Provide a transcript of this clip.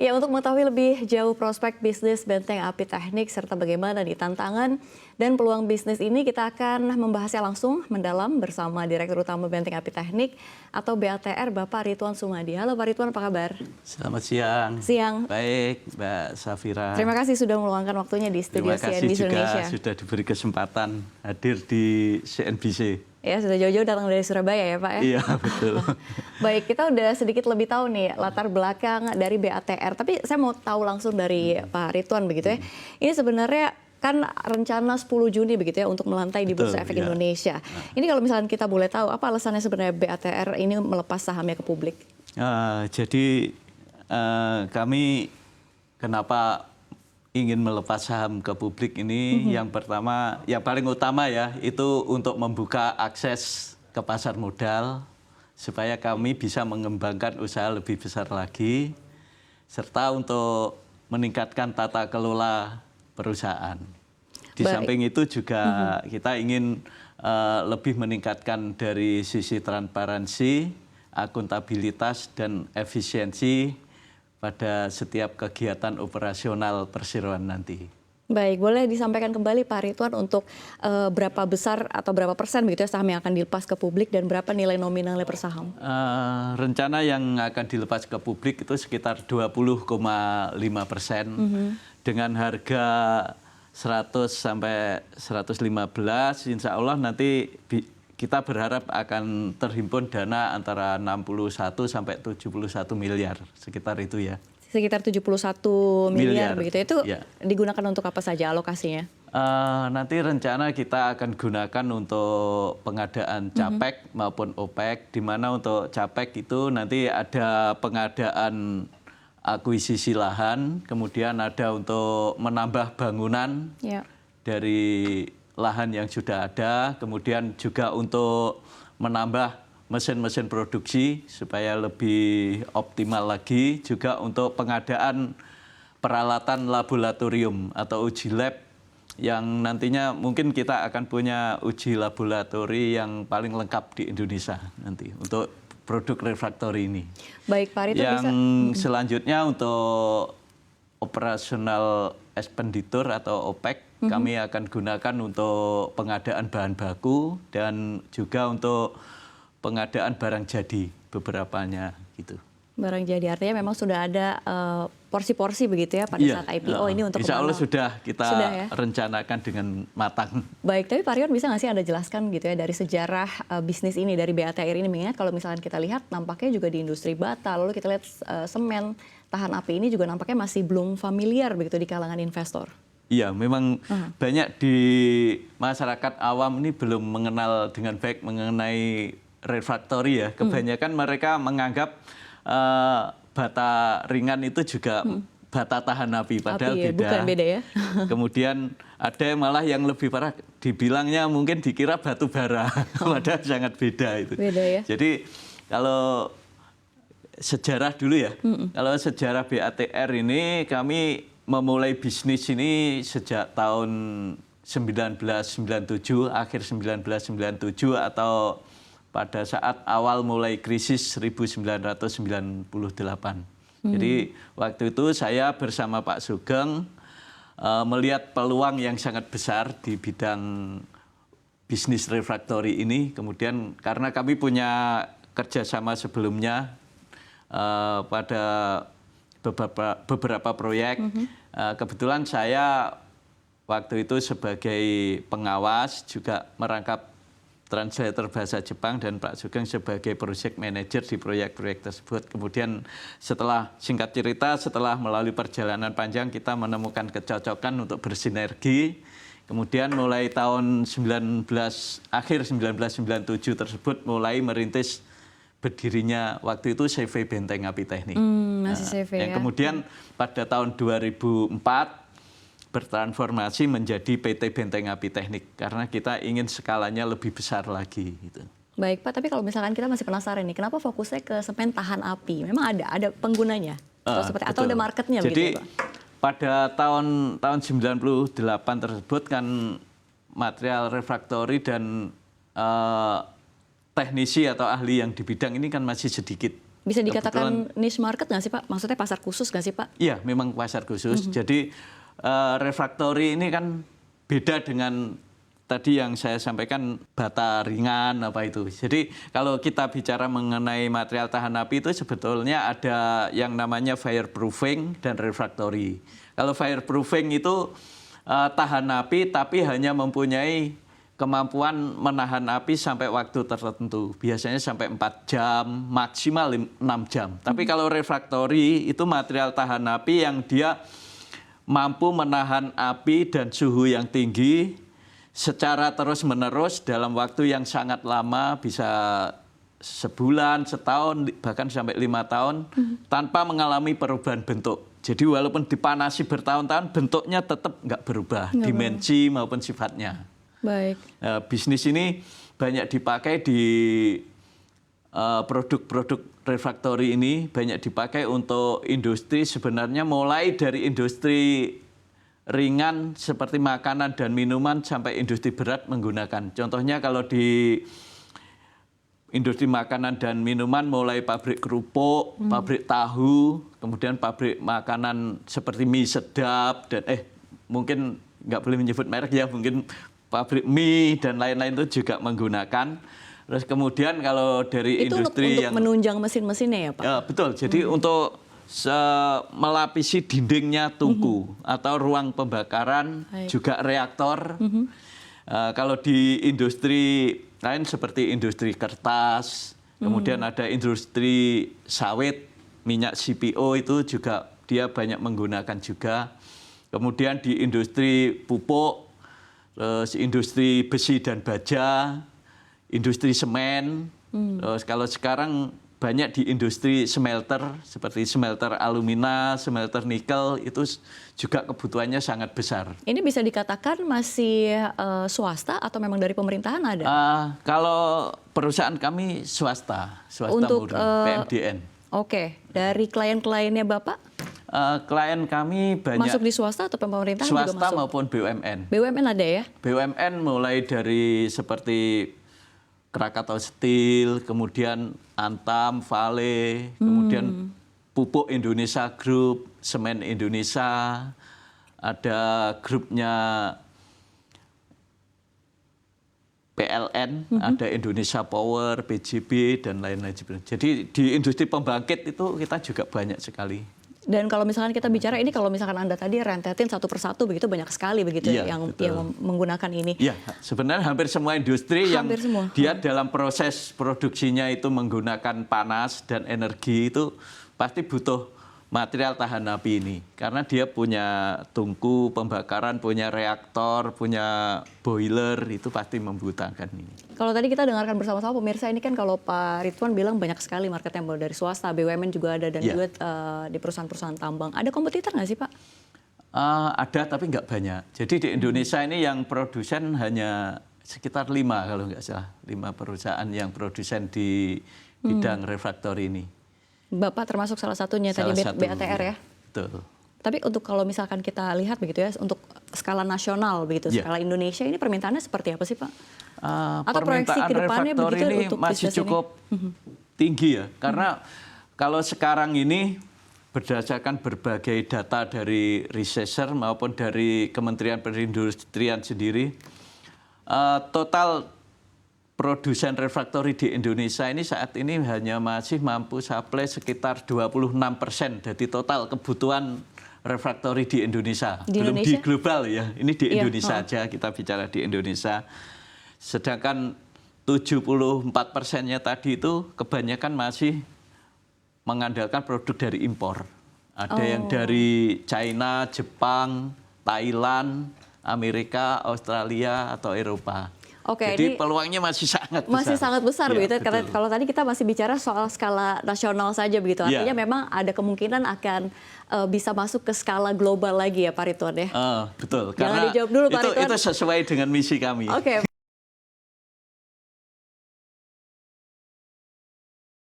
Ya, untuk mengetahui lebih jauh prospek bisnis Benteng Api Teknik serta bagaimana nih tantangan dan peluang bisnis ini, kita akan membahasnya langsung mendalam bersama Direktur Utama Benteng Api Teknik atau BATR, Bapak Ridwan Sumadi. Halo Pak Ridwan, apa kabar? Selamat siang. Siang. Baik, Mbak Safira. Terima kasih sudah meluangkan waktunya di studio CNBC Indonesia. Terima kasih juga sudah diberi kesempatan hadir di CNBC. Ya, sudah jauh-jauh datang dari Surabaya ya Pak ya? Iya, betul. Baik, kita udah sedikit lebih tahu nih latar belakang dari BATR. Tapi saya mau tahu langsung dari Pak Ridwan begitu ya. Ini sebenarnya kan rencana 10 Juni begitu ya untuk melantai di Bursa Efek Indonesia. Ini kalau misalnya kita boleh tahu, apa alasannya sebenarnya BATR ini melepas sahamnya ke publik? Jadi kami kenapa ingin melepas saham ke publik ini, yang pertama, yang paling utama ya, itu untuk membuka akses ke pasar modal, supaya kami bisa mengembangkan usaha lebih besar lagi, serta untuk meningkatkan tata kelola perusahaan. Di samping itu juga kita ingin lebih meningkatkan dari sisi transparansi, akuntabilitas, dan efisiensi pada setiap kegiatan operasional perseroan nanti. Baik, boleh disampaikan kembali Pak Ridwan untuk berapa besar atau berapa persen begitu ya saham yang akan dilepas ke publik dan berapa nilai nominalnya per saham? Rencana yang akan dilepas ke publik itu sekitar 20,5%, dengan harga 100 sampai 115, insya Allah nanti kita berharap akan terhimpun dana antara 61 sampai 71 miliar, sekitar itu ya. Sekitar 71 miliar begitu. Itu ya digunakan untuk apa saja alokasinya? Nanti rencana kita akan gunakan untuk pengadaan CAPEK maupun OPEK, di mana untuk CAPEK itu nanti ada pengadaan akuisisi lahan, kemudian ada untuk menambah bangunan dari lahan yang sudah ada, kemudian juga untuk menambah mesin-mesin produksi supaya lebih optimal lagi, juga untuk pengadaan peralatan laboratorium atau uji lab yang nantinya mungkin kita akan punya uji laboratori yang paling lengkap di Indonesia nanti untuk produk refraktori ini. Baik, Pak Ridwan, yang selanjutnya untuk operasional expenditure atau OPEK, kami akan gunakan untuk pengadaan bahan baku dan juga untuk pengadaan barang jadi beberapanya gitu. Barang jadi artinya memang sudah ada porsi-porsi begitu ya pada saat IPO ini untuk Insya Allah sudah kita rencanakan dengan matang. Baik, tapi Pak Ridwan bisa nggak sih Anda jelaskan gitu ya dari sejarah bisnis ini, dari BATR ini, mengingat kalau misalnya kita lihat nampaknya juga di industri bata, lalu kita lihat semen tahan api ini juga nampaknya masih belum familiar begitu di kalangan investor. Iya, memang banyak di masyarakat awam ini belum mengenal dengan baik mengenai refraktori ya. Kebanyakan mereka menganggap bata ringan itu juga bata tahan api, padahal beda. Bukan beda ya. Kemudian ada yang malah yang lebih parah, dibilangnya mungkin dikira batu bara, padahal sangat beda itu. Beda ya. Jadi kalau sejarah dulu ya, kalau sejarah BATR ini kami memulai bisnis ini sejak tahun 1997, akhir 1997 atau pada saat awal mulai krisis 1998. Jadi waktu itu saya bersama Pak Sugeng melihat peluang yang sangat besar di bidang bisnis refraktori ini. Kemudian karena kami punya kerjasama sebelumnya pada beberapa proyek, kebetulan saya waktu itu sebagai pengawas juga merangkap translator bahasa Jepang dan Pak Sugeng sebagai project manager di proyek-proyek tersebut. Kemudian setelah singkat cerita, setelah melalui perjalanan panjang kita menemukan kecocokan untuk bersinergi. Kemudian mulai tahun akhir 1997 tersebut mulai merintis berdirinya waktu itu CV Benteng Api Teknik. Masih CV yang kemudian pada tahun 2004 bertransformasi menjadi PT Benteng Api Teknik karena kita ingin skalanya lebih besar lagi gitu. Baik Pak, tapi kalau misalkan kita masih penasaran nih, kenapa fokusnya ke semen tahan api? Memang ada penggunanya atau ada marketnya begitu Pak? Pada tahun 98 tersebut kan material refraktori dan teknisi atau ahli yang di bidang ini kan masih sedikit. Bisa dikatakan niche market nggak sih Pak? Maksudnya pasar khusus nggak sih Pak? Iya, memang pasar khusus. Jadi refraktori ini kan beda dengan tadi yang saya sampaikan bata ringan apa itu. Jadi kalau kita bicara mengenai material tahan api itu sebetulnya ada yang namanya fireproofing dan refraktori. Kalau fireproofing itu tahan api tapi hanya mempunyai kemampuan menahan api sampai waktu tertentu. Biasanya sampai 4 jam, maksimal 6 jam. Tapi kalau refraktori itu material tahan api yang dia mampu menahan api dan suhu yang tinggi secara terus-menerus dalam waktu yang sangat lama, bisa sebulan, setahun, bahkan sampai 5 tahun, tanpa mengalami perubahan bentuk. Jadi walaupun dipanasi bertahun-tahun, bentuknya tetap nggak berubah, dimensi maupun sifatnya. Baik. Bisnis ini banyak dipakai di produk-produk refraktori ini, banyak dipakai untuk industri sebenarnya mulai dari industri ringan seperti makanan dan minuman sampai industri berat menggunakan. Contohnya kalau di industri makanan dan minuman mulai pabrik kerupuk, pabrik tahu, kemudian pabrik makanan seperti mie sedap dan mungkin nggak boleh menyebut merek ya, mungkin pabrik mie dan lain-lain itu juga menggunakan. Terus kemudian kalau dari itu industri untuk yang menunjang mesin-mesinnya ya Pak? Ya, betul. Jadi untuk melapisi dindingnya tungku atau ruang pembakaran, juga reaktor. Kalau di industri lain seperti industri kertas, kemudian ada industri sawit, minyak CPO itu juga dia banyak menggunakan juga. Kemudian di industri pupuk, terus industri besi dan baja, industri semen. Terus kalau sekarang banyak di industri smelter seperti smelter alumina, smelter nikel itu juga kebutuhannya sangat besar. Ini bisa dikatakan masih swasta atau memang dari pemerintahan ada? Kalau perusahaan kami swasta Untuk murni, PMDN. Oke, dari klien-kliennya Bapak? Klien kami banyak Masuk di swasta atau pemerintahan juga swasta masuk? maupun BUMN. BUMN ada ya? BUMN mulai dari seperti Krakatau Steel, kemudian Antam, Vale, kemudian Pupuk Indonesia Group, Semen Indonesia, ada grupnya PLN, ada Indonesia Power, PJB, dan lain-lain. Jadi di industri pembangkit itu kita juga banyak sekali. Dan kalau misalkan kita bicara ini, kalau misalkan Anda tadi rentetin satu persatu begitu banyak sekali begitu Iya, yang betul. menggunakan ini. Ya, sebenarnya hampir semua industri Hampir yang semua. dia dalam proses produksinya itu menggunakan panas dan energi itu pasti butuh material tahan api ini. Karena dia punya tungku pembakaran, punya reaktor, punya boiler, itu pasti membutuhkan ini. Kalau tadi kita dengarkan bersama-sama pemirsa, ini kan kalau Pak Ridwan bilang banyak sekali marketnya mulai dari swasta, BUMN juga ada, dan juga di perusahaan-perusahaan tambang. Ada kompetitor nggak sih Pak? Ada tapi nggak banyak. Jadi di Indonesia ini yang produsen hanya sekitar 5 kalau nggak salah. 5 perusahaan yang produsen di bidang refraktori ini. Bapak termasuk salah satunya tadi BATR ya? Betul. Tapi untuk kalau misalkan kita lihat begitu ya, untuk skala nasional begitu, skala Indonesia ini permintaannya seperti apa sih Pak? Atau proyeksi ke depannya begitu ini untuk masih bisnis cukup tinggi ya. Karena kalau sekarang ini berdasarkan berbagai data dari researcher maupun dari Kementerian Perindustrian sendiri, total produsen refraktori di Indonesia ini saat ini hanya masih mampu supply sekitar 26% dari total kebutuhan refraktori di Indonesia. Belum di global ya, ini di Indonesia aja, kita bicara di Indonesia. Sedangkan 74%-nya tadi itu kebanyakan masih mengandalkan produk dari impor. Ada yang dari China, Jepang, Thailand, Amerika, Australia, atau Eropa. Oke, jadi peluangnya masih sangat besar. Masih sangat besar ya, begitu. Karena kalau tadi kita masih bicara soal skala nasional saja begitu. Artinya memang ada kemungkinan akan bisa masuk ke skala global lagi ya Pak Ridwan ya. Betul. Jangan dijawab dulu Pak Ridwan. Itu sesuai dengan misi kami. Oke.